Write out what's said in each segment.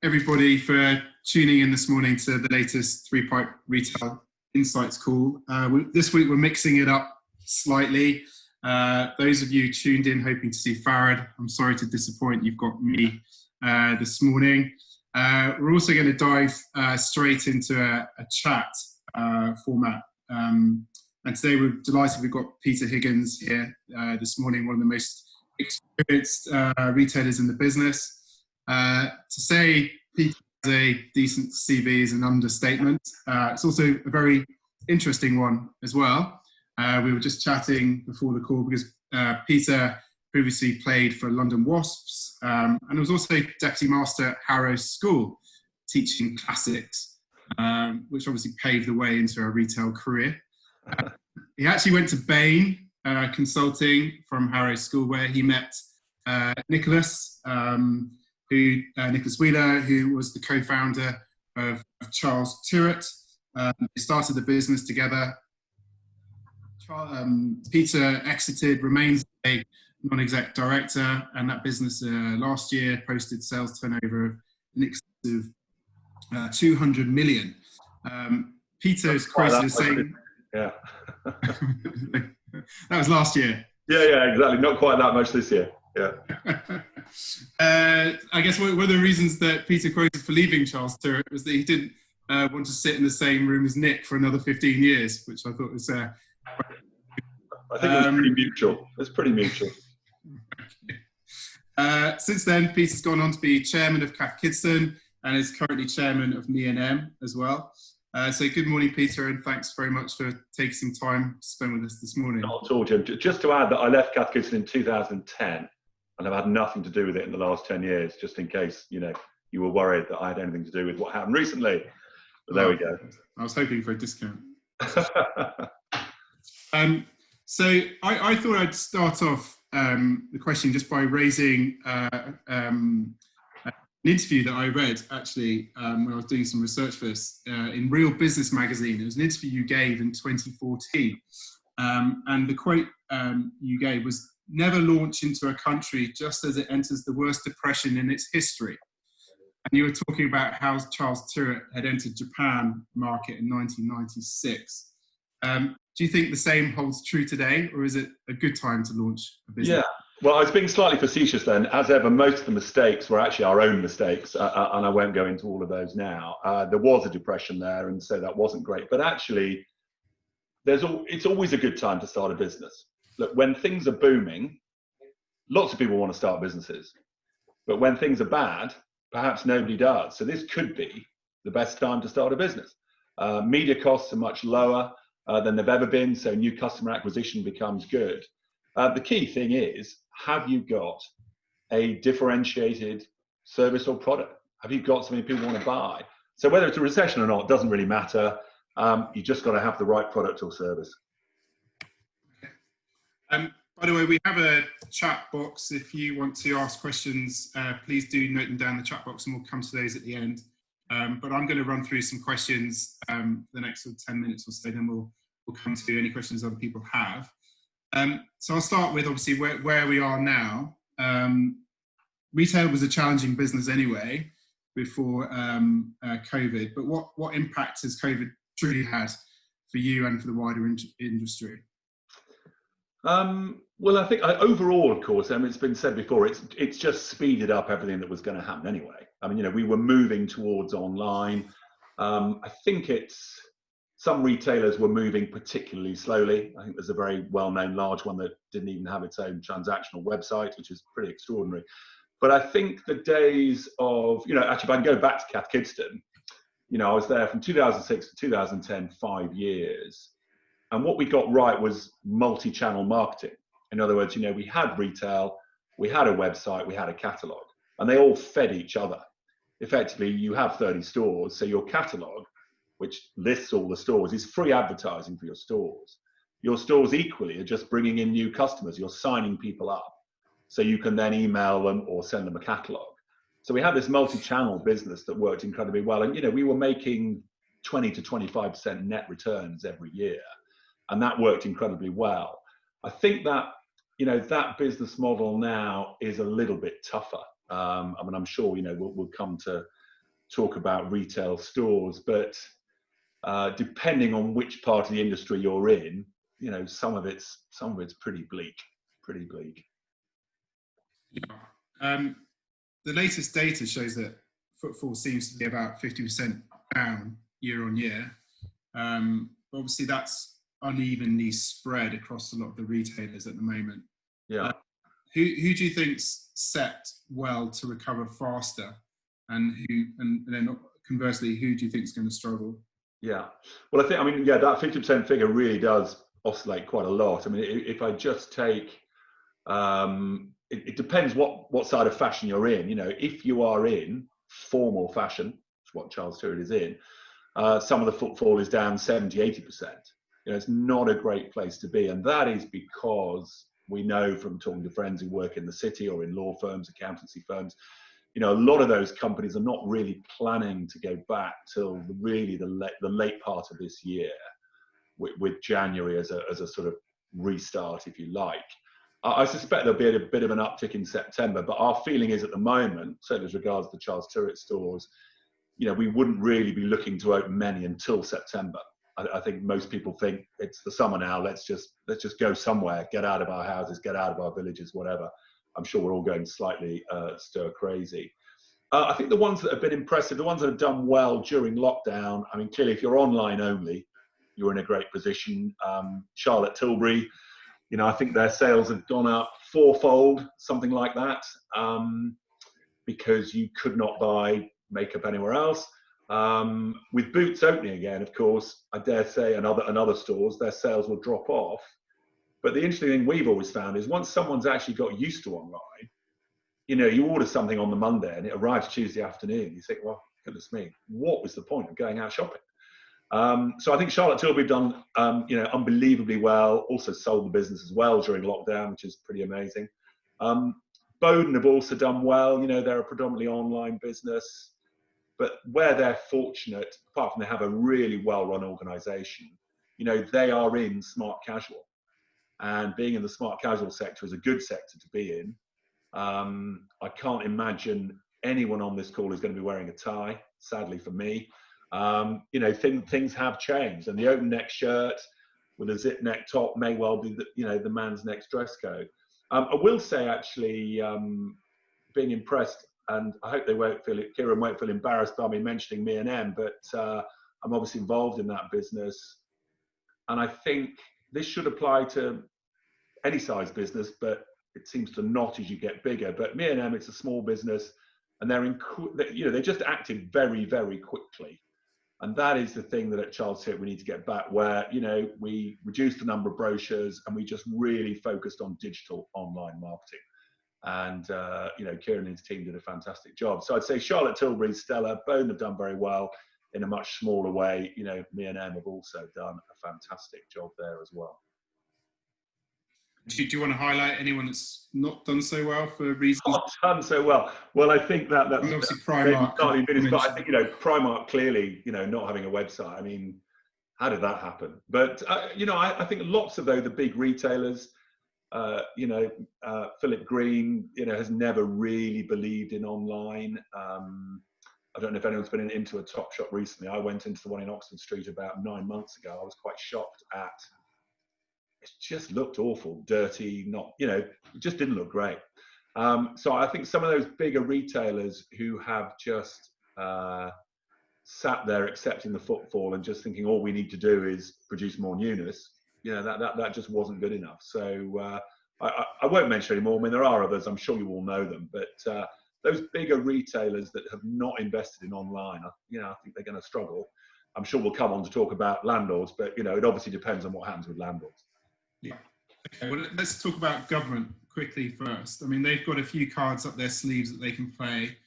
everybody for tuning in this morning to the latest Three Pipe Retail Insights call. This week we're mixing it up slightly. Those of you tuned in hoping to see Farad, I'm sorry to disappoint, you've got me this morning. We're also going to dive straight into a chat format. And today we're delighted we've got Peter Higgins here this morning, one of the most experienced retailers in the business. To say Peter has a decent CV is an understatement. It's also a very interesting one as well. We were just chatting before the call because Peter previously played for London Wasps and was also Deputy Master at Harrow School, teaching classics, which obviously paved the way into a retail career. He actually went to Bain Consulting from Harrow School, where he met Nicholas Wheeler, who was the co-founder of Charles Tyrwhitt. They started the business together. Peter exited, remains a non-exec director, and that business last year posted sales turnover in excess of 200 million. Peter is quoted as saying, yeah. That was last year. Yeah, exactly. Not quite that much this year. Yeah. I guess one of the reasons that Peter quoted for leaving Charles Tyrwhitt was that he didn't want to sit in the same room as Nick for another 15 years, which I thought was... I think it was pretty mutual. It's pretty mutual. Since then, Peter's gone on to be chairman of Cath Kidston and is currently chairman of ME+EM as well. So good morning, Peter, and thanks very much for taking some time to spend with us this morning. Not at all, Jim. Just to add that I left Cath Kidston in 2010 and I've had nothing to do with it in the last 10 years, just in case, you were worried that I had anything to do with what happened recently. But there we go. I was hoping for a discount. So I thought I'd start off the question just by raising an interview that I read actually when I was doing some research for this in Real Business magazine. It was an interview you gave in 2014, and the quote you gave was, "Never launch into a country just as it enters the worst depression in its history." And you were talking about how Charles Tyrwhitt had entered Japan market in 1996. Do you think the same holds true today, or is it a good time to launch a business? Yeah, well, I was being slightly facetious then. As ever, most of the mistakes were actually our own mistakes, and I won't go into all of those now. There was a depression there, and so that wasn't great. But actually, it's always a good time to start a business. Look, when things are booming, lots of people want to start businesses. But when things are bad, perhaps nobody does. So this could be the best time to start a business. Media costs are much lower than they've ever been, so new customer acquisition becomes good. The key thing is, have you got a differentiated service or product? Have you got something people want to buy? So whether it's a recession or not doesn't really matter. You just got to have the right product or service. By the way, we have a chat box. If you want to ask questions, please do note them down in the chat box, and we'll come to those at the end. But I'm going to run through some questions the next 10 minutes or so, then we'll come to any questions other people have. So I'll start with, obviously, where we are now. Retail was a challenging business anyway before COVID, but what impact has COVID truly had for you and for the wider industry? Well, I think overall, of course, it's been said before, it's just speeded up everything that was going to happen anyway. I mean, we were moving towards online. I think some retailers were moving particularly slowly. I think there's a very well-known large one that didn't even have its own transactional website, which is pretty extraordinary. But I think the days of, actually, if I can go back to Cath Kidston, I was there from 2006 to 2010, 5 years. And what we got right was multi-channel marketing. In other words, we had retail, we had a website, we had a catalogue, and they all fed each other. Effectively, you have 30 stores, so your catalogue, which lists all the stores, is free advertising for your stores. Your stores equally are just bringing in new customers. You're signing people up, so you can then email them or send them a catalogue. So we had this multi-channel business that worked incredibly well. And, we were making 20 to 25% net returns every year. And that worked incredibly well. I think that, that business model now is a little bit tougher. I'm sure, we'll come to talk about retail stores, but depending on which part of the industry you're in, you know, some of it's pretty bleak, pretty bleak. Yeah. The latest data shows that footfall seems to be about 50% down year on year. Obviously, that's unevenly spread across a lot of the retailers at the moment. Yeah. Who do you think's set well to recover faster, and then conversely, who do you think is going to struggle? Yeah. Well, I mean, yeah, that 50% figure really does oscillate quite a lot. I mean, if I just take, it depends what side of fashion you're in. You know, if you are in formal fashion, which is what Charles Tyrwhitt is in, some of the footfall is down 70, 80%. You know, it's not a great place to be. And that is because we know from talking to friends who work in the city or in law firms, accountancy firms, you know, a lot of those companies are not really planning to go back till really the late part of this year, with January as a sort of restart, if you like. I suspect there'll be a bit of an uptick in September, but our feeling is at the moment, certainly as regards the Charles Tyrwhitt stores, you know, we wouldn't really be looking to open many until September. I think most people think it's the summer now. Let's just go somewhere, get out of our houses, get out of our villages, whatever. I'm sure we're all going slightly stir crazy. I think the ones that have been impressive, the ones that have done well during lockdown, I mean, clearly if you're online only, you're in a great position. Charlotte Tilbury, you know, I think their sales have gone up fourfold, something like that, because you could not buy makeup anywhere else. With Boots opening again, of course, I dare say, and other stores, their sales will drop off. But the interesting thing we've always found is once someone's actually got used to online, you know, you order something on the Monday and it arrives Tuesday afternoon. You think, well, goodness me, what was the point of going out shopping? So I think Charlotte Tilbury have done, you know, unbelievably well. Also sold the business as well during lockdown, which is pretty amazing. Bowden have also done well. You know, they're a predominantly online business, but where they're fortunate, apart from they have a really well-run organisation, you know, they are in smart casual, and being in the smart casual sector is a good sector to be in. I can't imagine anyone on this call is going to be wearing a tie, sadly for me. You know, things have changed, and the open neck shirt with a zip neck top may well be the man's next dress code. I will say, actually, being impressed, and I hope Kieran won't feel embarrassed by me mentioning ME+EM, but I'm obviously involved in that business, and I think this should apply to any size business, but it seems to not as you get bigger. But ME+EM, it's a small business, and they just acted very, very quickly. And that is the thing that at Charles Tyrwhitt we need to get back, where, you know, we reduced the number of brochures and we just really focused on digital online marketing. And, you know, Kieran and his team did a fantastic job. So I'd say Charlotte Tilbury, Stella, Bowden have done very well in a much smaller way. You know, ME+EM have also done a fantastic job there as well. Do you want to highlight anyone that's not done so well for reasons? Not done so well. Well, I think that's obviously Primark. But I think, you know, Primark clearly, you know, not having a website. I mean, how did that happen? But you know, I think lots of the big retailers, you know, Philip Green, you know, has never really believed in online. I don't know if anyone's been into a Topshop recently. I went into the one in Oxford Street about 9 months ago. I was quite shocked at. It just looked awful, dirty, you know, it just didn't look great. So I think some of those bigger retailers who have just sat there accepting the footfall and just thinking all we need to do is produce more newness, you know, that just wasn't good enough. So I won't mention any more. I mean, there are others, I'm sure you all know them, but those bigger retailers that have not invested in online, you know, I think they're going to struggle. I'm sure we'll come on to talk about landlords, but, you know, it obviously depends on what happens with landlords. Yeah. Okay, well, let's talk about government quickly first. I mean, they've got a few cards up their sleeves that they can play.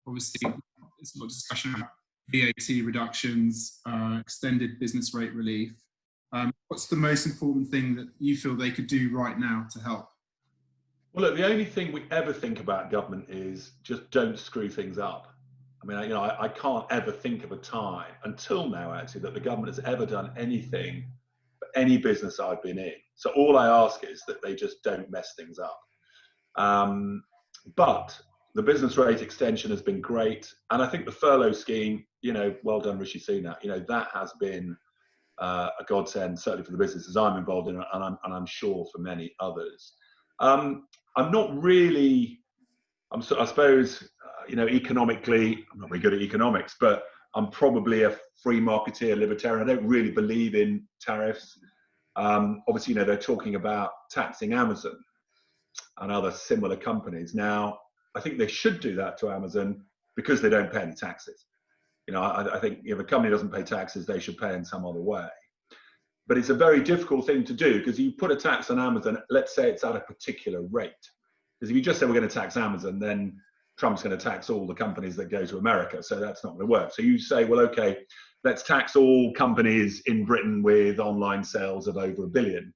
Obviously, it's not discussion about VAT reductions, extended business rate relief. What's the most important thing that you feel they could do right now to help? Well, look, the only thing we ever think about government is just don't screw things up. I mean, you know, I can't ever think of a time until now, actually, that the government has ever done anything for any business I've been in. So all I ask is that they just don't mess things up. But The business rate extension has been great, and I think the furlough scheme, well done, Rishi Sunak. That has been a godsend, certainly for the businesses I'm involved in, and I'm sure for many others. I'm not really. I suppose, economically, I'm not very good at economics, but I'm probably a free marketeer, libertarian. I don't really believe in tariffs. Obviously, they're talking about taxing Amazon and other similar companies. Now, I think they should do that to Amazon because they don't pay any taxes. I think if a company doesn't pay taxes, they should pay in some other way. But it's a very difficult thing to do, because you put a tax on Amazon, let's say it's at a particular rate. Because if you just say we're going to tax Amazon, then Trump's going to tax all the companies that go to America. So that's not going to work. So you say, well, okay, let's tax all companies in Britain with online sales of over $1 billion.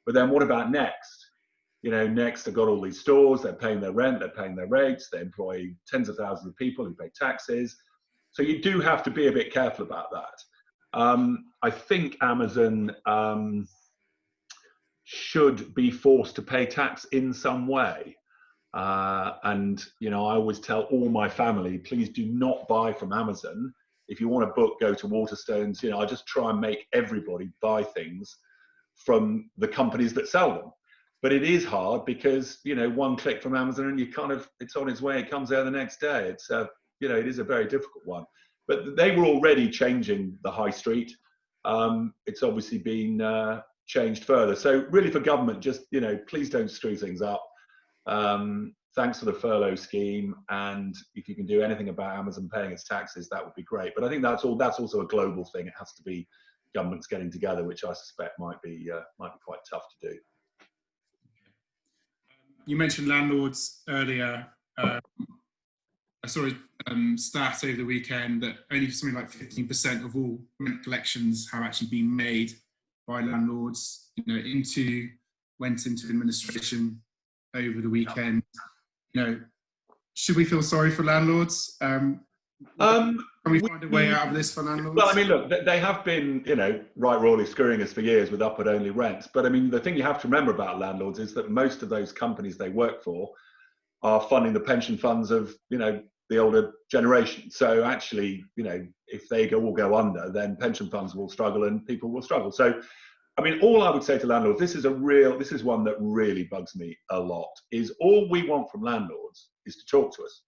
But then what about Next? Next have got all these stores, they're paying their rent, they're paying their rates, they employ tens of thousands of people who pay taxes. So you do have to be a bit careful about that. I think Amazon should be forced to pay tax in some way. And I always tell all my family, please do not buy from Amazon. If you want a book, go to Waterstones. I just try and make everybody buy things from the companies that sell them. But it is hard because, one click from Amazon and it's on its way, it comes there the next day. It's, it is a very difficult one. But they were already changing the high street. It's obviously been changed further. So really for government, just, please don't screw things up. Thanks for the furlough scheme, and if you can do anything about Amazon paying its taxes, that would be great. But I think that's also a global thing. It has to be governments getting together, which I suspect might be quite tough to do. You mentioned landlords earlier. I saw a stat over the weekend that only something like 15% of all rent collections have actually been made by landlords. Went into administration over the weekend. Should we feel sorry for landlords? Can we find a way out of this for landlords? Well, I mean, look, they have been, right royally screwing us for years with upward-only rents. But I mean, the thing you have to remember about landlords is that most of those companies they work for are funding the pension funds of, the older generation. So actually, if they all go under, then pension funds will struggle and people will struggle. So, I mean, all I would say to landlords, this is one that really bugs me a lot, is all we want from landlords is to talk to us.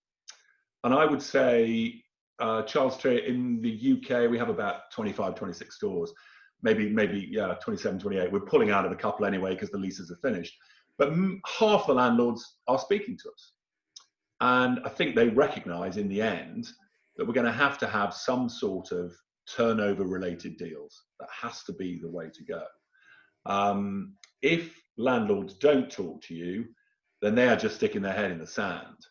And I would say, Charles Tyrwhitt, in the UK, we have about 25, 26 stores, maybe 27, 28. We're pulling out of a couple anyway because the leases are finished. But half the landlords are speaking to us. And I think they recognise in the end that we're going to have some sort of turnover-related deals. That has to be the way to go. If landlords don't talk to you, then they are just sticking their head in the sand.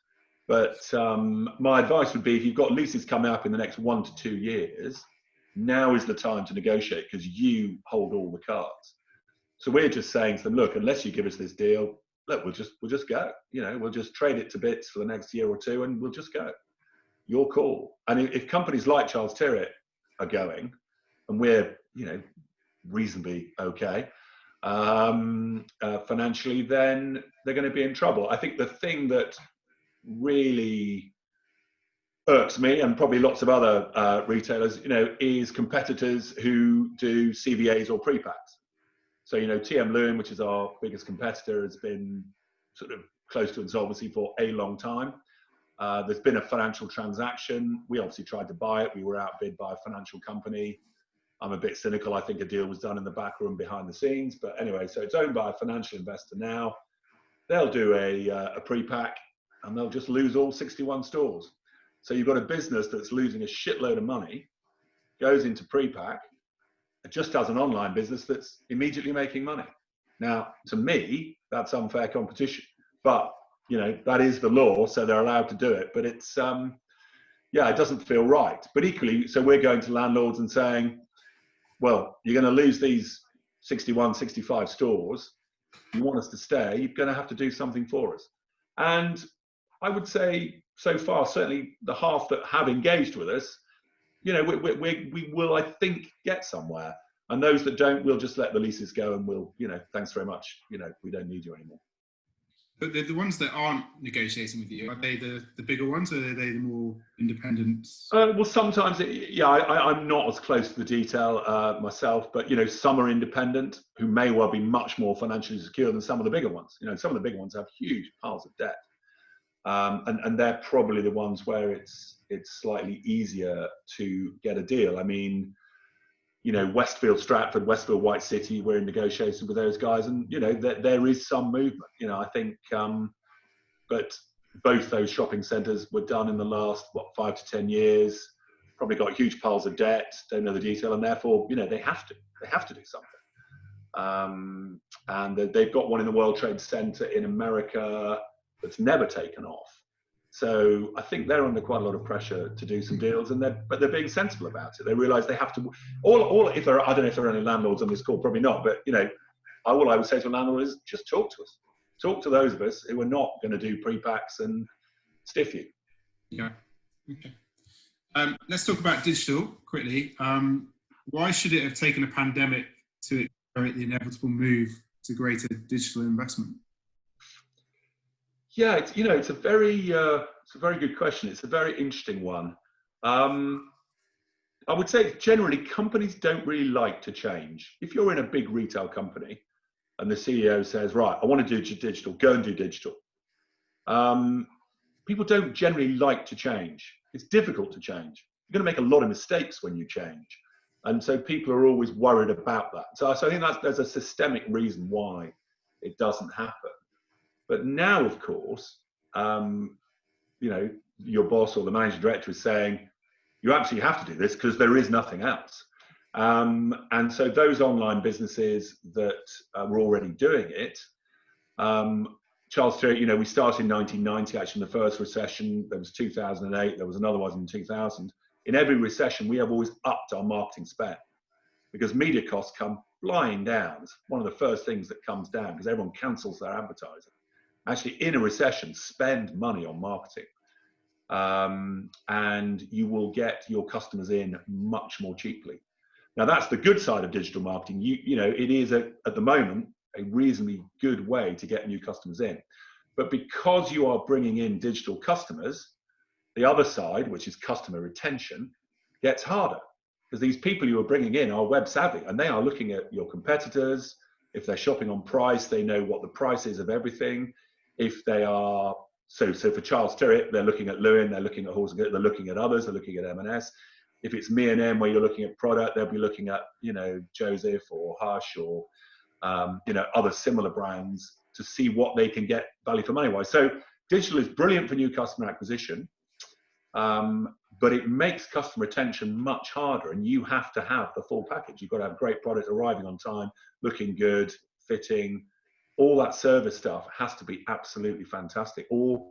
But my advice would be, if you've got leases coming up in the next 1 to 2 years, now is the time to negotiate, because you hold all the cards. So we're just saying to them, look, unless you give us this deal, look, we'll just go. We'll just trade it to bits for the next year or two, and we'll just go. Your call. And if companies like Charles Tyrwhitt are going, and we're reasonably okay financially, then they're going to be in trouble. I think the thing that really irks me, and probably lots of other retailers, is competitors who do CVAs or pre-packs. So, ME+EM, which is our biggest competitor, has been sort of close to insolvency for a long time. There's been a financial transaction. We obviously tried to buy it. We were outbid by a financial company. I'm a bit cynical. I think a deal was done in the back room behind the scenes. But anyway, so it's owned by a financial investor now. They'll do a pre-pack, and they'll just lose all 61 stores. So you've got a business that's losing a shitload of money, goes into pre-pack, just as an online business that's immediately making money. Now, to me, that's unfair competition. But, that is the law, so they're allowed to do it. But it's, it doesn't feel right. But equally, so we're going to landlords and saying, well, you're going to lose these 61, 65 stores. You want us to stay, you're going to have to do something for us. And I would say, so far, certainly the half that have engaged with us, we will, I think, get somewhere. And those that don't, we'll just let the leases go, and we'll, thanks very much. We don't need you anymore. But the ones that aren't negotiating with you, are they the bigger ones, or are they the more independent? Well, sometimes, I'm not as close to the detail myself, but some are independent who may well be much more financially secure than some of the bigger ones. Some of the bigger ones have huge piles of debt, and they're probably the ones where it's slightly easier to get a deal. I mean, Westfield Stratford, Westfield White City, we're in negotiations with those guys, and there is some movement. I think, but both those shopping centres were done in the last 5 to 10 years. Probably got huge piles of debt. Don't know the detail, and therefore they have to do something. And they've got one in the World Trade Center in America that's never taken off. So I think they're under quite a lot of pressure to do some deals, but they're being sensible about it. They realise they have to. If there are, I don't know if there are any landlords on this call, probably not. But all I would say to a landlord is just talk to us. Talk to those of us who are not going to do pre-packs and stiff you. Yeah. Okay. Let's talk about digital quickly. Why should it have taken a pandemic to accelerate the inevitable move to greater digital investment? Yeah, it's a very good question. It's a very interesting one. I would say generally companies don't really like to change. If you're in a big retail company and the CEO says, right, I want to do digital, go and do digital. People don't generally like to change. It's difficult to change. You're going to make a lot of mistakes when you change. And so people are always worried about that. So I think there's a systemic reason why it doesn't happen. But now, of course, your boss or the managing director is saying, you absolutely have to do this because there is nothing else. And so those online businesses that were already doing it, Charles Tyrwhitt, we started in 1990, actually in the first recession. There was 2008, there was another one in 2000. In every recession, we have always upped our marketing spend because media costs come flying down. It's one of the first things that comes down because everyone cancels their advertising. Actually, in a recession, spend money on marketing. And you will get your customers in much more cheaply. Now, that's the good side of digital marketing. It is at the moment a reasonably good way to get new customers in. But because you are bringing in digital customers, the other side, which is customer retention, gets harder because these people you are bringing in are web savvy and they are looking at your competitors. If they're shopping on price, they know what the price is of everything. If they are, so for Charles Tyrwhitt, they're looking at Lewin, they're looking at Horse, they're looking at others, they're looking at M&S. If it's ME+EM where you're looking at product, they'll be looking at, Joseph or Hush or, other similar brands to see what they can get value for money wise. So digital is brilliant for new customer acquisition, but it makes customer retention much harder and you have to have the full package. You've got to have great product arriving on time, looking good, fitting. All that service stuff has to be absolutely fantastic or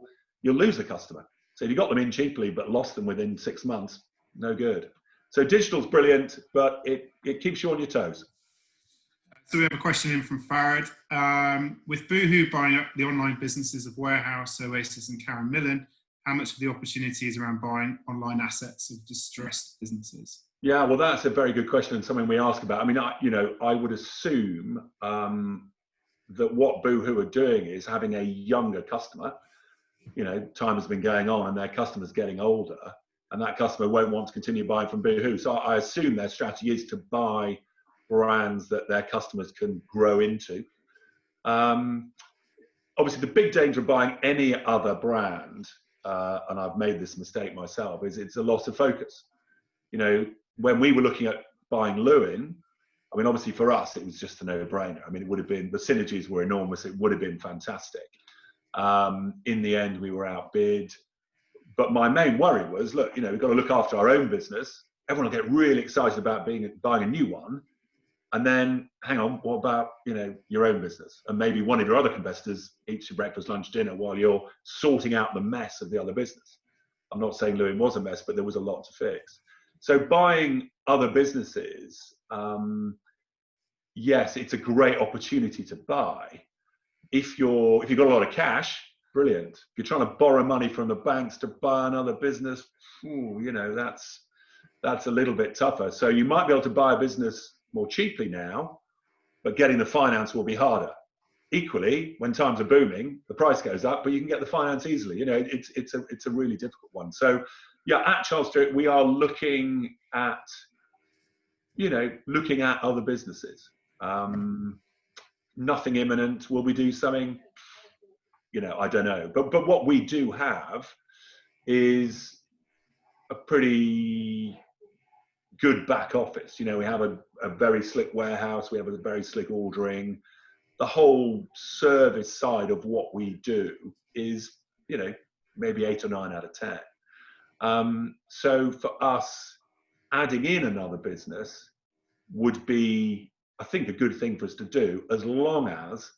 you'll lose the customer. So if you got them in cheaply but lost them within 6 months, no good. So digital's brilliant, but it keeps you on your toes. So we have a question in from Farad. With Boohoo buying up the online businesses of Warehouse, Oasis and Karen Millen, how much of the opportunity is around buying online assets of distressed businesses? Yeah, well, that's a very good question and something we ask about. I mean, I would assume that what Boohoo are doing is having a younger customer. Time has been going on and their customer's getting older and that customer won't want to continue buying from Boohoo. So I assume their strategy is to buy brands that their customers can grow into. Obviously, the big danger of buying any other brand, and I've made this mistake myself, is it's a loss of focus. When we were looking at buying Lewin, I mean, obviously for us, it was just a no-brainer. I mean, it would have been, the synergies were enormous. It would have been fantastic. In the end, we were outbid. But my main worry was, look, we've got to look after our own business. Everyone will get really excited about buying a new one. And then, hang on, what about, your own business? And maybe one of your other competitors eats your breakfast, lunch, dinner while you're sorting out the mess of the other business. I'm not saying Lewin was a mess, but there was a lot to fix. So buying other businesses, yes, it's a great opportunity to buy. If you've got a lot of cash, brilliant. If you're trying to borrow money from the banks to buy another business, that's a little bit tougher. So you might be able to buy a business more cheaply now, but getting the finance will be harder. equally, when times are booming, the price goes up, but you can get the finance easily. You know, it's a really difficult one. So yeah, at Charles Tyrwhitt, we are looking at other businesses. Nothing imminent. Will we do something? I don't know. But what we do have is a pretty good back office. You know, we have a very slick warehouse. We have a very slick ordering. The whole service side of what we do is, maybe 8 or 9 out of 10. So for us, adding in another business would be, I think, a good thing for us to do, as long as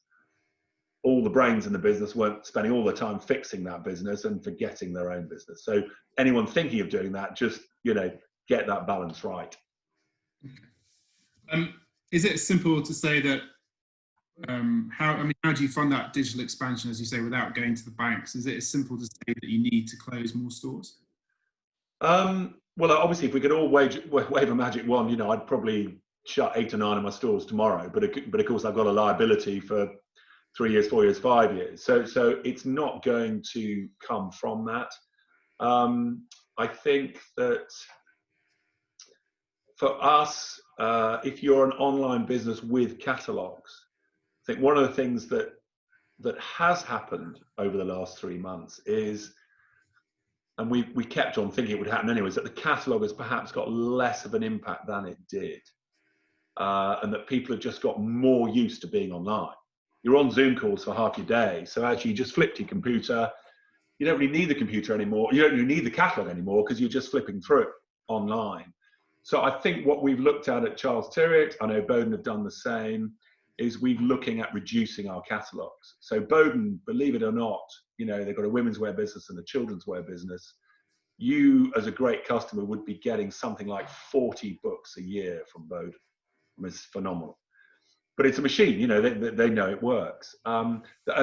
all the brains in the business weren't spending all the time fixing that business and forgetting their own business. So anyone thinking of doing that, just, get that balance right. Is it simple to say that, how do you fund that digital expansion, as you say, without going to the banks? Is it as simple to say that you need to close more stores? Well, obviously, if we could all wave a magic wand, I'd probably shut 8 or 9 of my stores tomorrow. But of course, I've got a liability for 3 years, 4 years, 5 years. So it's not going to come from that. I think that for us, if you're an online business with catalogs, I think one of the things that has happened over the last 3 months is, and we kept on thinking it would happen anyways, that the catalogue has perhaps got less of an impact than it did. And that people have just got more used to being online. You're on Zoom calls for half your day. So actually you just flipped your computer. You don't really need the computer anymore. You don't really need the catalogue anymore, because you're just flipping through it online. So I think what we've looked at Charles Tyrwhitt, I know Bowden have done the same, is we're looking at reducing our catalogues. So Bowden, believe it or not, they've got a women's wear business and a children's wear business. You, as a great customer, would be getting something like 40 books a year from Bowden. I mean, it's phenomenal. But it's a machine, they know it works. And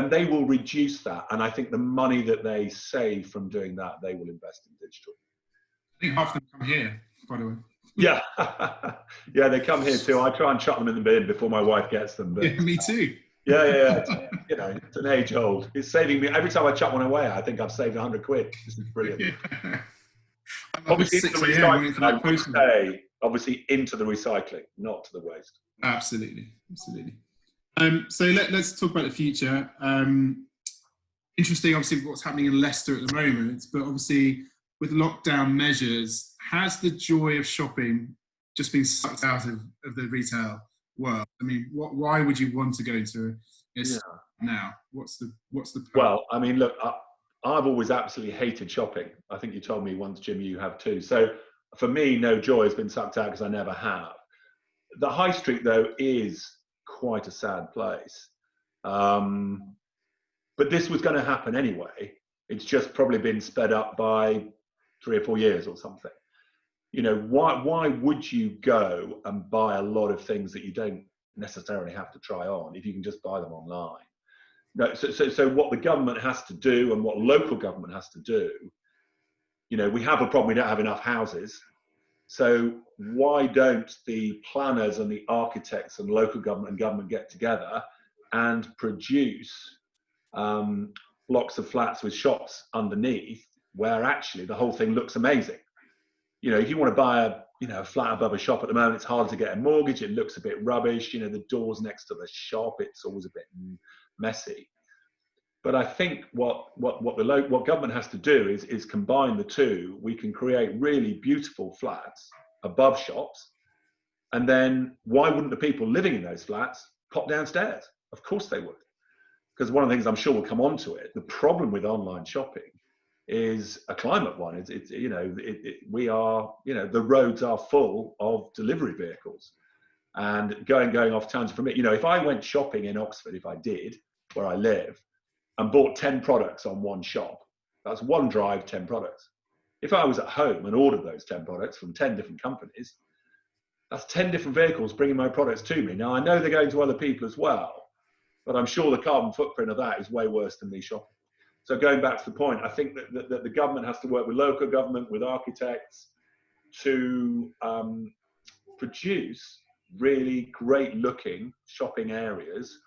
they will reduce that. And I think the money that they save from doing that, they will invest in digital. I think half of them come here, by the way. Yeah. Yeah, they come here too. I try and chuck them in the bin before my wife gets them. But, yeah, me too. Yeah. It's an age old. It's saving me. Every time I chuck one away, I think I've saved 100 quid. This is brilliant. Yeah. Obviously, into the recycling, I would say, obviously into the recycling, not to the waste. Absolutely. So let's talk about the future. Interesting, obviously, what's happening in Leicester at the moment, but obviously with lockdown measures, has the joy of shopping just been sucked out of the retail world? I mean, why would you want to go into now? What's the point? Well, I mean, look, I've always absolutely hated shopping. I think you told me once, Jim, you have too. So for me, no joy has been sucked out, because I never have. The high street, though, is quite a sad place. But this was going to happen anyway. It's just probably been sped up by 3 or 4 years or something. Why would you go and buy a lot of things that you don't necessarily have to try on if you can just buy them online? No, so what the government has to do, and what local government has to do, we have a problem. We don't have enough houses. So why don't the planners and the architects and local government get together and produce blocks of flats with shops underneath, where actually the whole thing looks amazing? If you want to buy a flat above a shop at the moment, it's hard to get a mortgage. It looks a bit rubbish. The doors next to the shop, it's always a bit messy. But I think what government has to do is combine the two. We can create really beautiful flats above shops, and then why wouldn't the people living in those flats pop downstairs? Of course they would, because one of the things, I'm sure we'll come on to it, the problem with online shopping is a climate one. We are, the roads are full of delivery vehicles, and going off tangent from it. If I went shopping in Oxford, if I did, where I live, and bought 10 products on one shop, that's one drive, 10 products. If I was at home and ordered those 10 products from 10 different companies, that's 10 different vehicles bringing my products to me. Now, I know they're going to other people as well, but I'm sure the carbon footprint of that is way worse than me shopping. So going back to the point, I think that the government has to work with local government, with architects, to produce really great looking shopping areas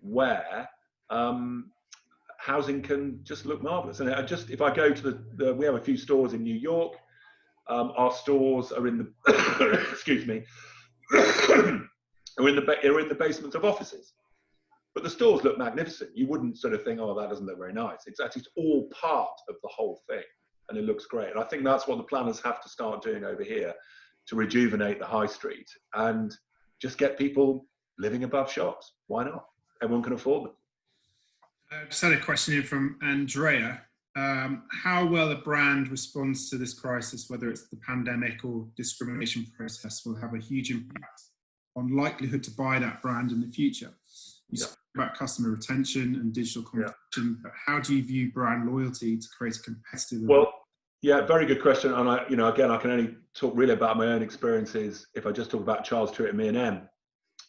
where housing can just look marvelous. And if I go to we have a few stores in New York. Our stores are in the excuse me, are in the basements of offices. But the stores look magnificent. You wouldn't sort of think, oh, that doesn't look very nice. It's actually all part of the whole thing, and it looks great. And I think that's what the planners have to start doing over here to rejuvenate the high street and just get people living above shops. Why not? Everyone can afford them. Just had a question in from Andrea. How well a brand responds to this crisis, whether it's the pandemic or discrimination process, will have a huge impact on likelihood to buy that brand in the future. You spoke about customer retention and digital competition, but how do you view brand loyalty to create a competitive? Well, yeah, very good question. And again, I can only talk really about my own experiences. If I just talk about Charles Tyrwhitt and ME+EM,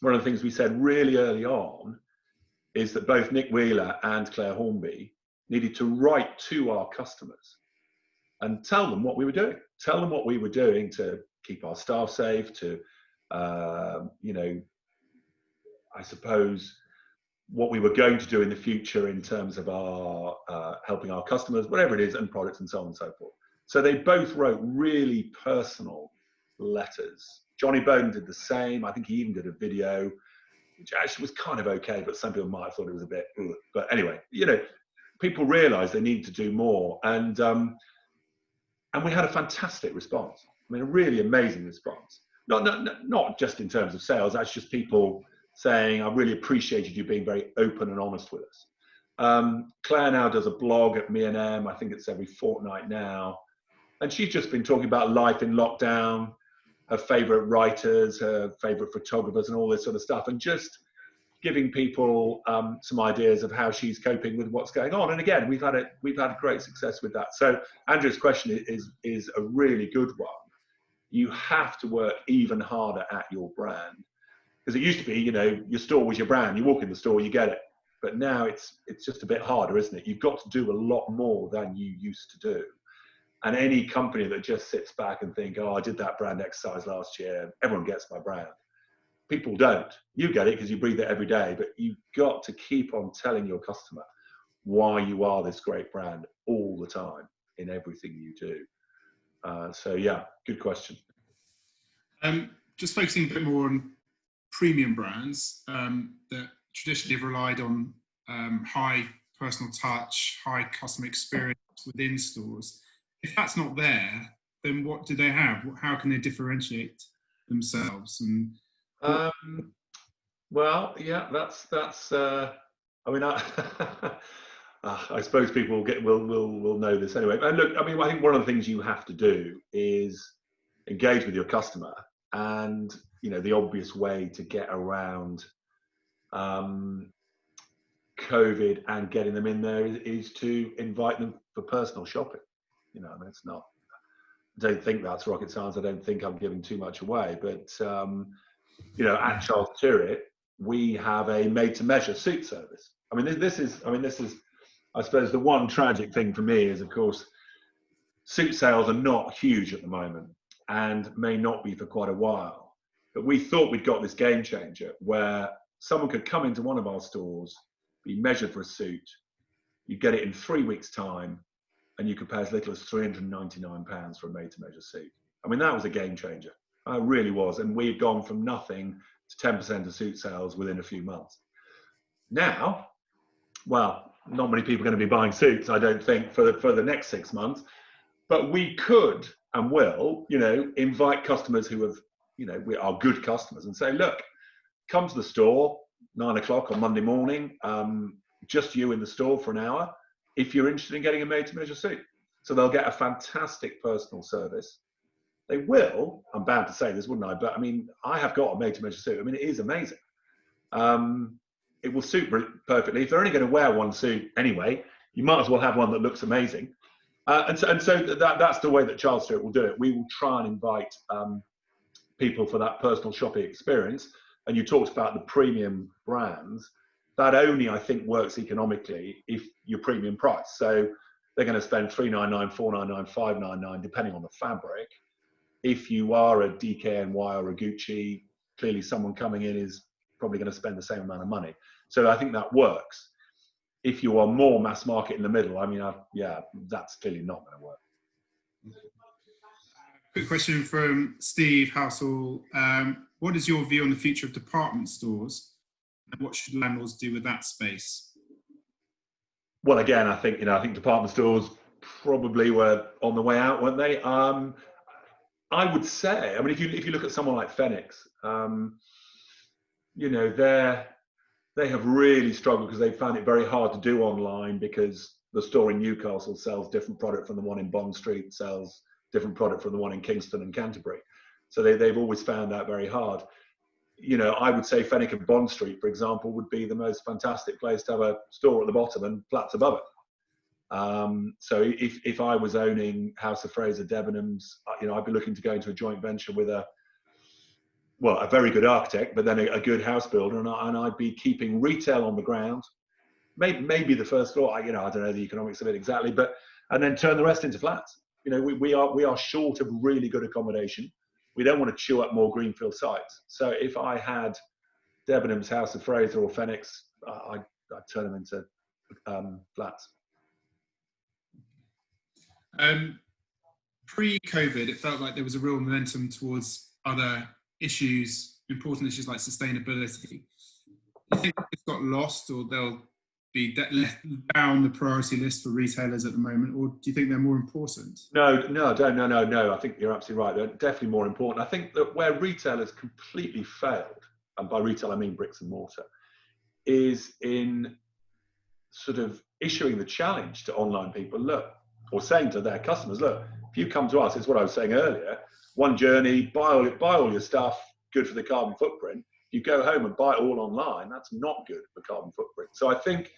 one of the things we said really early on is that both Nick Wheeler and Claire Hornby needed to write to our customers and tell them what we were doing. Tell them what we were doing to keep our staff safe, to, I suppose, what we were going to do in the future in terms of our helping our customers, whatever it is, and products and so on and so forth. So they both wrote really personal letters. Johnny Bowden did the same. I think he even did a video, which actually was kind of okay, but some people might have thought it was a bit, ugh. But anyway, people realized they needed to do more. And we had a fantastic response. I mean, a really amazing response. Not just in terms of sales, that's just people saying, I really appreciated you being very open and honest with us. Claire now does a blog at ME+EM. I think it's every fortnight now. And she's just been talking about life in lockdown, her favorite writers, her favorite photographers, and all this sort of stuff, and just giving people some ideas of how she's coping with what's going on. And again, we've had great success with that. So Andrew's question is a really good one. You have to work even harder at your brand, because it used to be, your store was your brand. You walk in the store, you get it. But now it's just a bit harder, isn't it? You've got to do a lot more than you used to do. And any company that just sits back and think, oh, I did that brand exercise last year, everyone gets my brand. People don't. You get it because you breathe it every day, but you've got to keep on telling your customer why you are this great brand all the time in everything you do. So yeah, good question. Just focusing a bit more on premium brands that traditionally have relied on high personal touch, high customer experience within stores. If that's not there, then what do they have? How can they differentiate themselves? And well, yeah, that's. I mean, I suppose people will know this anyway. And look, I mean, I think one of the things you have to do is engage with your customer, and the obvious way to get around COVID and getting them in there is to invite them for personal shopping. I mean, it's not. I don't think that's rocket science. I don't think I'm giving too much away, but at Charles Tyrwhitt, we have a made-to-measure suit service. I mean, this is, I suppose, the one tragic thing for me is, of course, suit sales are not huge at the moment and may not be for quite a while. But we thought we'd got this game changer where someone could come into one of our stores, be measured for a suit, you get it in 3 weeks' time, and you could pay as little as £399 for a made-to-measure suit. I mean, that was a game changer. It really was. And we've gone from nothing to 10% of suit sales within a few months. Now, well, not many people are going to be buying suits, I don't think, for the next 6 months. But we could and will, invite customers who have, we are good customers, and say, look, come to the store 9 o'clock on Monday morning, just you in the store for an hour, if you're interested in getting a made-to-measure suit. So they'll get a fantastic personal service. They will, I'm bound to say this, wouldn't I? But I mean, I have got a made-to-measure suit. I mean, it is amazing. It will suit perfectly. If they're only going to wear one suit anyway, you might as well have one that looks amazing. And so that's the way that Charles Tyrwhitt will do it. We will try and invite people for that personal shopping experience. And you talked about the premium brands. That only, I think, works economically if you're premium price. So they're going to spend $399, $499, $599, depending on the fabric. If you are a DKNY or a Gucci, clearly someone coming in is probably going to spend the same amount of money. So I think that works. If you are more mass market in the middle, I mean, yeah, that's clearly not going to work. Quick question from Steve Housel. What is your view on the future of department stores, and what should landlords do with that space? Well, again, I think department stores probably were on the way out, weren't they? I would say, I mean, if you look at someone like Phoenix, you know, they have really struggled because they found it very hard to do online, because the store in Newcastle sells different product from the one in Bond Street, sells different product from the one in Kingston and Canterbury. So they've always found that very hard. You know, I would say Fenwick and Bond Street, for example, would be the most fantastic place to have a store at the bottom and flats above it. So if I was owning House of Fraser, Debenhams, you know, I'd be looking to go into a joint venture with a very good architect, but then a good house builder, and I'd be keeping retail on the ground, maybe the first floor. You know, I don't know the economics of it exactly, and then turn the rest into flats. You know, we are short of really good accommodation. We don't want to chew up more greenfield sites. So if I had Debenhams, House of Fraser, or Phoenix, I'd turn them into flats. Pre-COVID, it felt like there was a real momentum towards other issues, important issues like sustainability. Do you think it's got lost, or they'll be left down the priority list for retailers at the moment, or do you think they're more important? No. I think you're absolutely right. They're definitely more important. I think that where retailers completely failed, and by retail I mean bricks and mortar, is in sort of issuing the challenge to online people, look, or saying to their customers, look, if you come to us, it's what I was saying earlier, one journey, buy all your stuff, good for the carbon footprint. You go home and buy it all online, that's not good for carbon footprint. So I think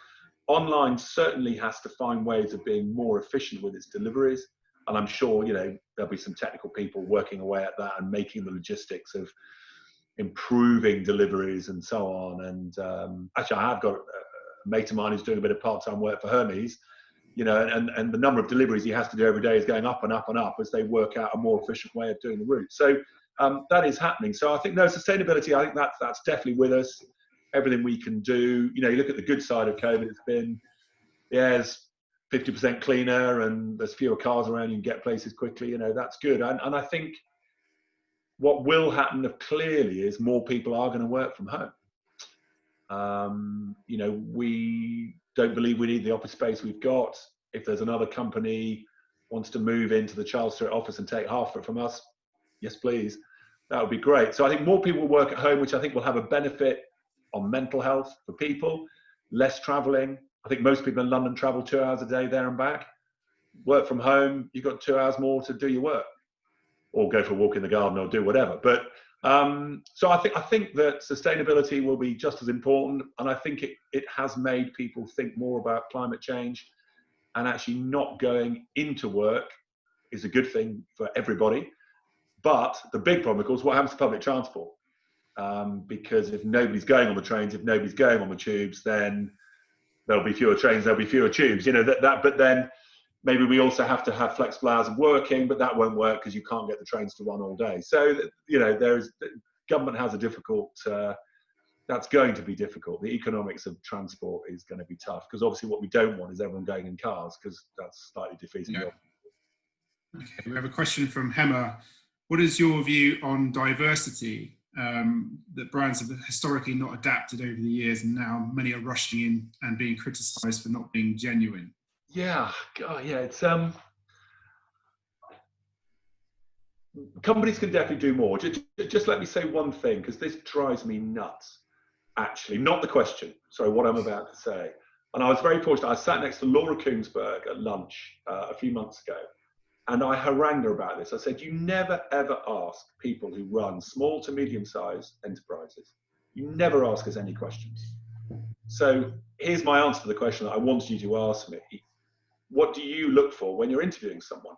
online certainly has to find ways of being more efficient with its deliveries. And I'm sure, you know, there'll be some technical people working away at that and making the logistics of improving deliveries and so on. And actually, I have got a mate of mine who's doing a bit of part-time work for Hermes, you know, and the number of deliveries he has to do every day is going up and up and up as they work out a more efficient way of doing the route. So that is happening. So I think, no, sustainability, I think that's definitely with us. Everything we can do, you know, you look at the good side of COVID, it's been, it's 50% cleaner and there's fewer cars around, you can get places quickly, you know, that's good. And I think what will happen clearly is more people are going to work from home. You know, we don't believe we need the office space we've got. If there's another company wants to move into the Charles Tyrwhitt office and take half of it from us, yes, please. That would be great. So I think more people will work at home, which I think will have a benefit on mental health for people, less traveling. I think most people in London travel 2 hours a day there and back. Work from home, you've got 2 hours more to do your work, or go for a walk in the garden, or do whatever. But so I think that sustainability will be just as important, and I think it has made people think more about climate change, and actually not going into work is a good thing for everybody. But the big problem, of course, what happens to public transport? Because if nobody's going on the trains, if nobody's going on the tubes, then there'll be fewer trains, there'll be fewer tubes. You know, but then maybe we also have to have flexible hours of working, but that won't work because you can't get the trains to run all day. So, you know, government has a difficult, that's going to be difficult. The economics of transport is going to be tough, because obviously what we don't want is everyone going in cars, because that's slightly defeating. Yeah. Okay, we have a question from Hemmer. What is your view on diversity? That brands have historically not adapted over the years, and now many are rushing in and being criticised for not being genuine. Yeah, God, yeah, it's companies can definitely do more. Just let me say one thing, because this drives me nuts. Actually, not the question. Sorry, what I'm about to say. And I was very fortunate. I sat next to Laura Koonsberg at lunch a few months ago, and I harangued her about this. I said, you never, ever ask people who run small to medium-sized enterprises. You never ask us any questions. So here's my answer to the question that I wanted you to ask me. What do you look for when you're interviewing someone?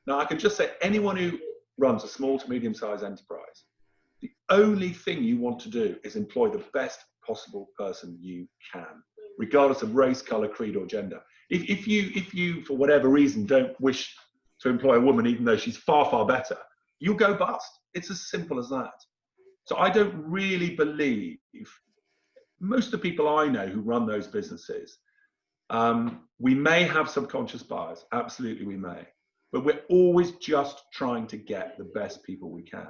Now, I can just say anyone who runs a small to medium-sized enterprise, the only thing you want to do is employ the best possible person you can, regardless of race, color, creed, or gender. If you, for whatever reason, don't wish to employ a woman, even though she's far, far better, you'll go bust. It's as simple as that. So I don't really believe most of the people I know who run those businesses, we may have subconscious bias, absolutely we may, but we're always just trying to get the best people we can.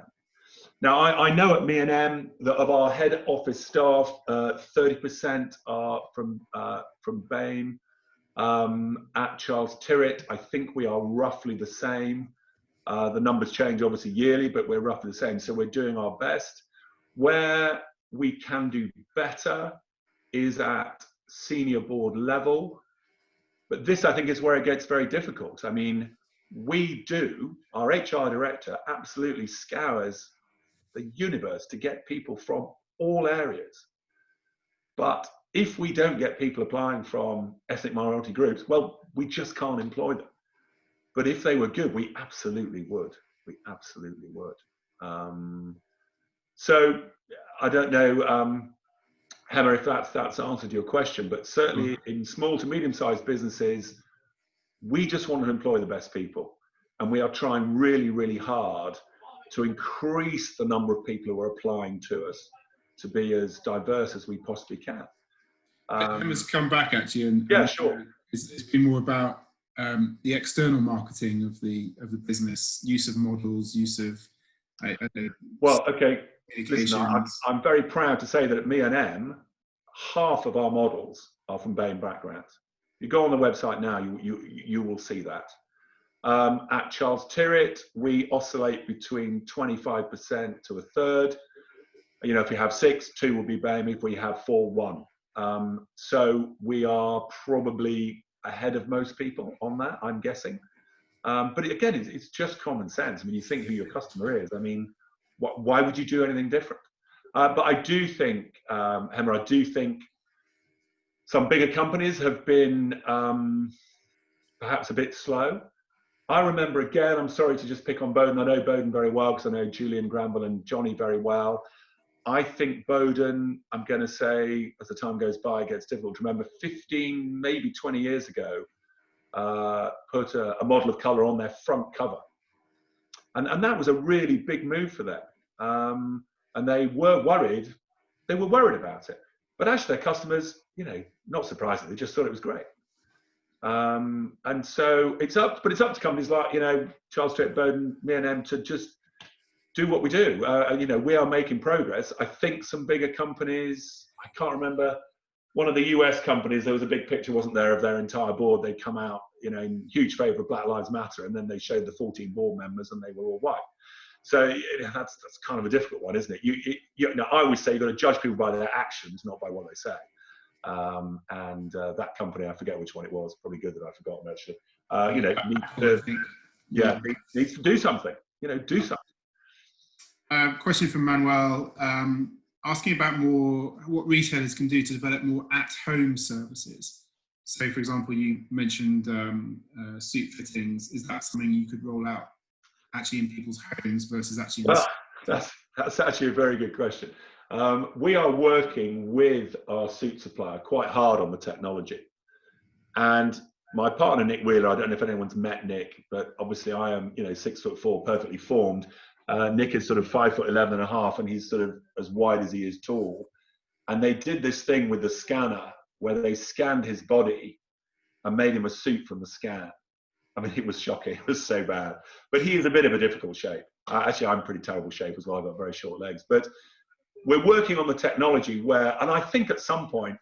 Now, I know at ME+EM that of our head office staff, 30% are from BAME. At Charles Tyrwhitt, I think we are roughly the same. The numbers change obviously yearly, but we're roughly the same. So we're doing our best. Where we can do better is at senior board level. But this, I think, is where it gets very difficult. I mean, our HR director absolutely scours the universe to get people from all areas. But if we don't get people applying from ethnic minority groups, well, we just can't employ them. But if they were good, we absolutely would. We absolutely would. So I don't know, Hemmer, if that's answered your question, but certainly in small to medium-sized businesses, we just want to employ the best people. And we are trying really, really hard to increase the number of people who are applying to us to be as diverse as we possibly can. Hemmer's come back actually, and yeah, sure. It's been more about the external marketing of the business, use of models, use of well, okay. Listen, I'm very proud to say that at ME+EM, half of our models are from BAME backgrounds. You go on the website now, you will see that. At Charles Tyrwhitt, we oscillate between 25% to a third. You know, if you have 6, 2 will be BAME. If we have 4, 1. So we are probably ahead of most people on that, I'm guessing. But again, it's just common sense. I mean, you think who your customer is. I mean, why would you do anything different? But I do think, Hemmer, I do think some bigger companies have been perhaps a bit slow. I remember, again, I'm sorry to just pick on Bowden. I know Bowden very well because I know Julian Granville and Johnny very well. I think Bowden, I'm going to say, as the time goes by, it gets difficult to remember, 15, maybe 20 years ago, put a model of colour on their front cover. And that was a really big move for them. And they were worried about it. But actually their customers, you know, not surprisingly, just thought it was great. And so it's up to companies like, you know, Charles Tyrwhitt, Bowden, ME+EM to just do what we do. You know, we are making progress. I think some bigger companies, I can't remember, one of the US companies, there was a big picture, wasn't there, of their entire board. They'd come out, you know, in huge favour of Black Lives Matter, and then they showed the 14 board members and they were all white. So that's kind of a difficult one, isn't it? You know, I always say you've got to judge people by their actions, not by what they say. That company, I forget which one it was, probably good that I've forgotten actually, you know, needs to do something, you know, do something. Question from Manuel, asking about what retailers can do to develop more at-home services. So, for example, you mentioned suit fittings. Is that something you could roll out actually in people's homes versus actually? Well, that's actually a very good question. We are working with our suit supplier quite hard on the technology. And my partner, Nick Wheeler, I don't know if anyone's met Nick, but obviously I am, you know, 6'4", perfectly formed. Nick is sort of 5'11.5", and he's sort of as wide as he is tall. And they did this thing with the scanner where they scanned his body and made him a suit from the scan. I mean, it was shocking. It was so bad. But he is a bit of a difficult shape. Actually, I'm pretty terrible shape as well. I've got very short legs. But we're working on the technology where, and I think at some point,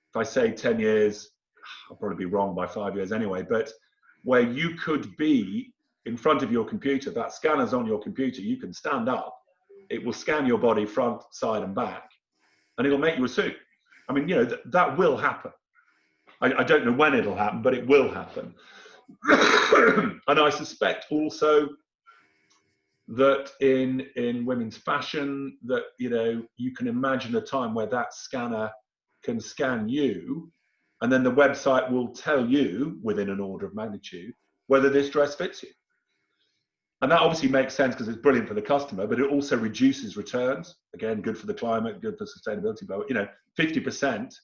if I say 10 years, I'll probably be wrong by 5 years anyway, but where you could be in front of your computer, that scanner's on your computer, you can stand up, it will scan your body front, side and back, and it'll make you a suit. I mean, you know, that will happen. I don't know when it'll happen, but it will happen. And I suspect also that in women's fashion, that, you know, you can imagine a time where that scanner can scan you, and then the website will tell you within an order of magnitude whether this dress fits you. And that obviously makes sense because it's brilliant for the customer, but it also reduces returns. Again, good for the climate, good for sustainability. But, you know, 50%,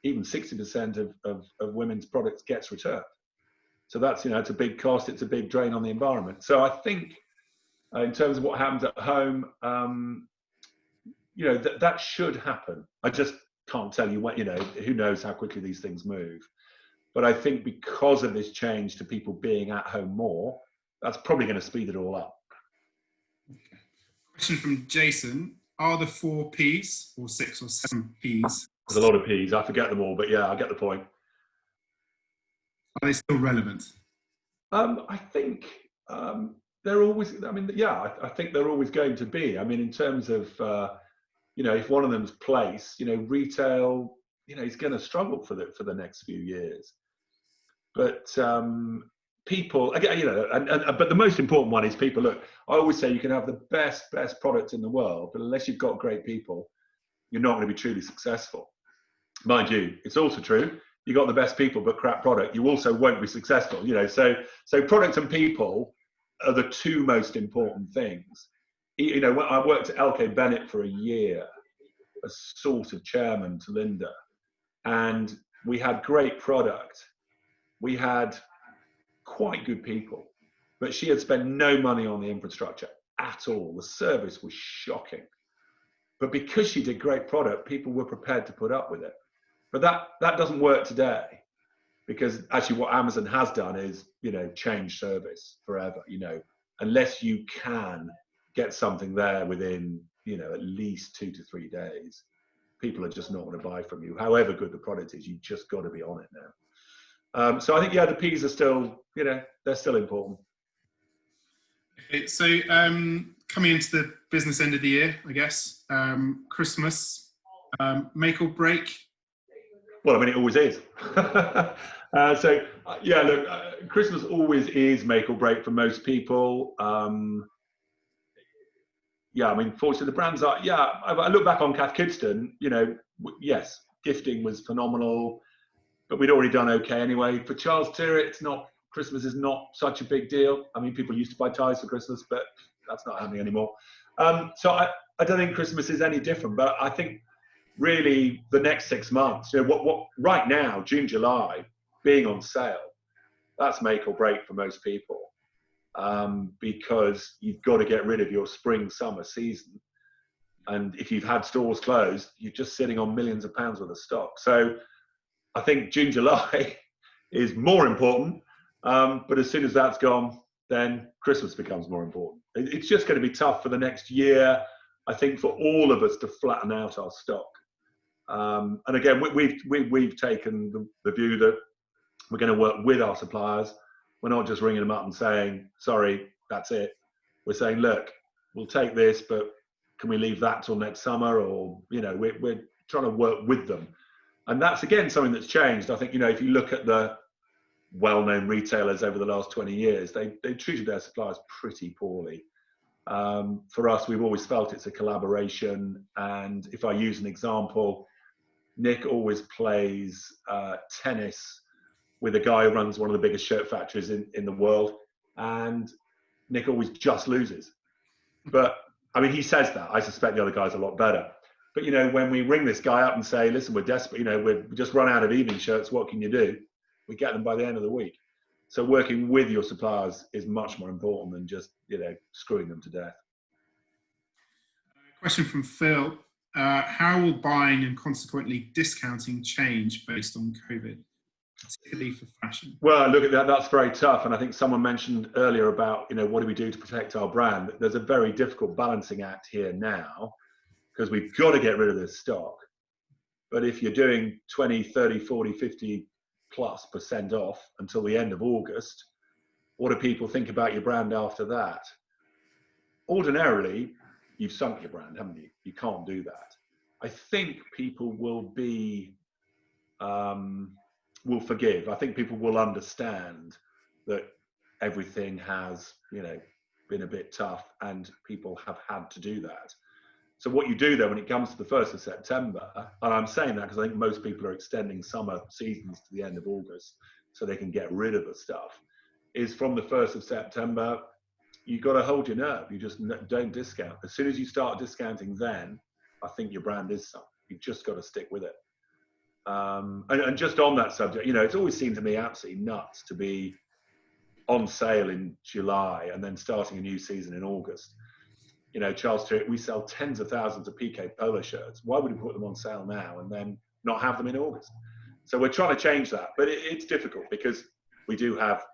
even 60% of women's products gets returned. So that's, you know, it's a big cost. It's a big drain on the environment. So I think in terms of what happens at home, you know, that should happen. I just can't tell you when, who knows how quickly these things move. But I think because of this change to people being at home more, that's probably going to speed it all up. Question from Jason. Are the 4 Ps or 6 or 7 Ps? There's a lot of Ps. I forget them all, but yeah, I get the point. Are they still relevant? I think they're always, I think they're always going to be. I mean, in terms of, if one of them's place, retail, is going to struggle for the next few years. But people, again, but the most important one is people. Look, I always say you can have the best product in the world, but unless you've got great people, you're not going to be truly successful. Mind you, it's also true. You got the best people but crap product, you also won't be successful. So product and people are the 2 most important things. When I worked at LK Bennett for a year as sort of chairman to Linda, and we had great product. We had quite good people, but she had spent no money on the infrastructure at all. The service was shocking. But because she did great product, people were prepared to put up with it. But that doesn't work today, because actually what Amazon has done is, change service forever, unless you can get something there within, at least 2 to 3 days, people are just not going to buy from you. However good the product is, you just got to be on it now. So I think, the Ps are still, they're still important. Okay, so coming into the business end of the year, I guess, Christmas, make or break? Well, I mean, it always is. Look, Christmas always is make or break for most people. Fortunately, the brands are, I look back on Cath Kidston, yes, gifting was phenomenal, but we'd already done okay anyway. For Charles Tyrwhitt, Christmas is not such a big deal. I mean, people used to buy ties for Christmas, but that's not happening anymore. So I don't think Christmas is any different, but I think really the next 6 months, what right now, June, July, being on sale, that's make or break for most people, because you've got to get rid of your spring, summer season. And if you've had stores closed, you're just sitting on millions of pounds worth of stock. So I think June, July is more important. But as soon as that's gone, then Christmas becomes more important. It's just going to be tough for the next year, I think, for all of us to flatten out our stock. And again, we've taken the view that we're going to work with our suppliers. We're not just ringing them up and saying, sorry, that's it. We're saying, look, we'll take this, but can we leave that till next summer? Or, we're trying to work with them. And that's, again, something that's changed. I think, if you look at the well-known retailers over the last 20 years, they treated their suppliers pretty poorly. For us, we've always felt it's a collaboration. And if I use an example, Nick always plays tennis with a guy who runs one of the biggest shirt factories in the world. And Nick always just loses. But, I mean, he says that. I suspect the other guy's a lot better. But, when we ring this guy up and say, listen, we're desperate, we've just run out of evening shirts, what can you do? We get them by the end of the week. So working with your suppliers is much more important than just, screwing them to death. Question from Phil. How will buying and consequently discounting change based on COVID, particularly for fashion? Well, look at that. That's very tough. And I think someone mentioned earlier about, what do we do to protect our brand? There's a very difficult balancing act here now, because we've got to get rid of this stock. But if you're doing 20, 30, 40, 50+% off until the end of August, what do people think about your brand after that? Ordinarily, you've sunk your brand, haven't you? You can't do that. I think people will forgive. I think people will understand that everything has, been a bit tough and people have had to do that. So what you do then when it comes to the 1st of September, and I'm saying that because I think most people are extending summer seasons to the end of August so they can get rid of the stuff, is from the 1st of September, you've got to hold your nerve. You just don't discount. As soon as you start discounting then, I think your brand is something. You've just got to stick with it. And just on that subject, it's always seemed to me absolutely nuts to be on sale in July and then starting a new season in August. you know, Charles Tyrwhitt, we sell tens of thousands of PK polo shirts. Why would we put them on sale now and then not have them in August? So we're trying to change that, but it's difficult because we do have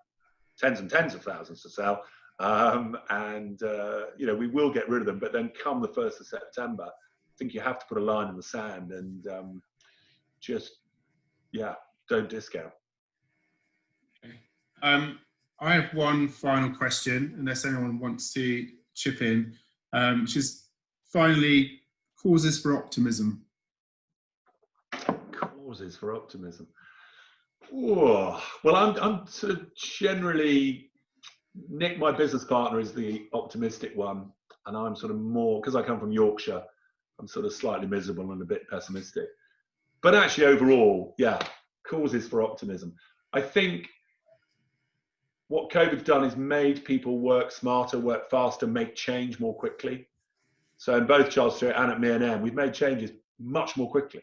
tens and tens of thousands to sell. You know, we will get rid of them, but then come the 1st of September, I think you have to put a line in the sand and just, yeah, don't discount. I have one final question, unless anyone wants to chip in, which is finally causes for optimism. Causes for optimism. Oh, well, I'm sort of generally, Nick, my business partner, is the optimistic one, and I'm sort of more, because I come from Yorkshire, I'm sort of slightly miserable and a bit pessimistic. But actually, overall, yeah, causes for optimism. I think what COVID's done is made people work smarter, work faster, make change more quickly. So in both Charles Tyrwhitt and at ME+EM, we've made changes much more quickly.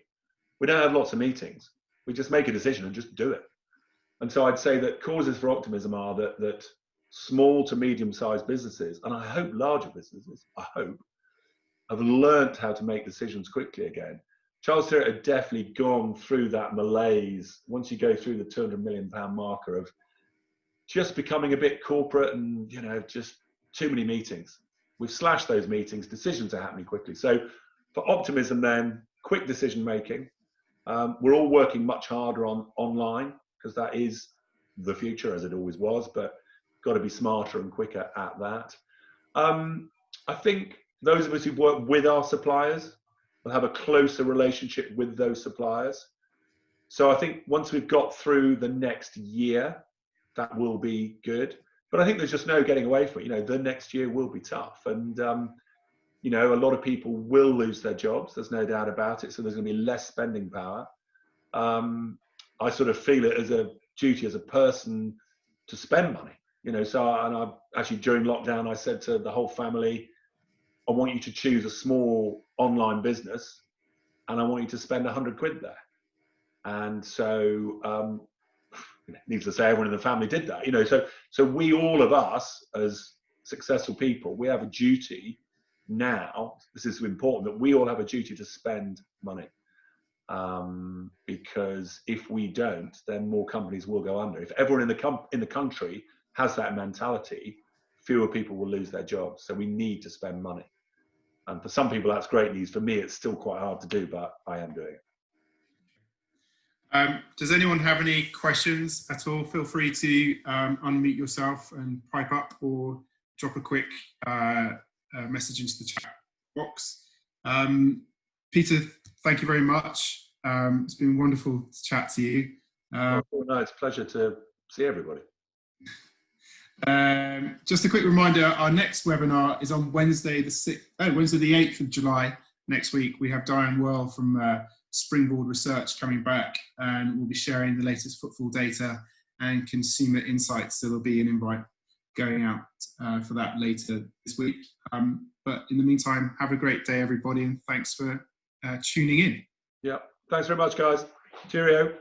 We don't have lots of meetings. We just make a decision and just do it. And so I'd say that causes for optimism are that small to medium-sized businesses, and I hope larger businesses, I hope, have learnt how to make decisions quickly again. Charles Tyrwhitt had definitely gone through that malaise once you go through the £200 million marker of just becoming a bit corporate and, you know, just too many meetings. We've slashed those meetings, decisions are happening quickly. So for optimism then, quick decision making. We're all working much harder on online because that is the future, as it always was, but got to be smarter and quicker at that. I think those of us who've worked with our suppliers will have a closer relationship with those suppliers. So I think once we've got through the next year, that will be good. But I think there's just no getting away from it. You know, the next year will be tough. And, you know, a lot of people will lose their jobs. There's no doubt about it. So there's going to be less spending power. I sort of feel it as a duty as a person to spend money, you know. So, and I actually, during lockdown, I said to the whole family, I want you to choose a small online business and I want you to spend 100 quid there. And so, needless to say, everyone in the family did that, you know. So we, all of us as successful people, we have a duty now. This is important, that we all have a duty to spend money, because if we don't, then more companies will go under. If everyone in the country has that mentality, fewer people will lose their jobs. So we need to spend money. And for some people, that's great news. For me, it's still quite hard to do, but I am doing it. Does anyone have any questions at all? Feel free to unmute yourself and pipe up, or drop a quick message into the chat box. Peter, thank you very much. It's been wonderful to chat to you. No, it's a pleasure to see everybody. Just a quick reminder, our next webinar is on Wednesday the 8th of July. Next week, we have Diane Whirl from Springboard Research coming back, and we'll be sharing the latest footfall data and consumer insights. So there'll be an invite going out for that later this week. But in the meantime, have a great day, everybody, and thanks for tuning in. Yeah, thanks very much, guys. Cheerio.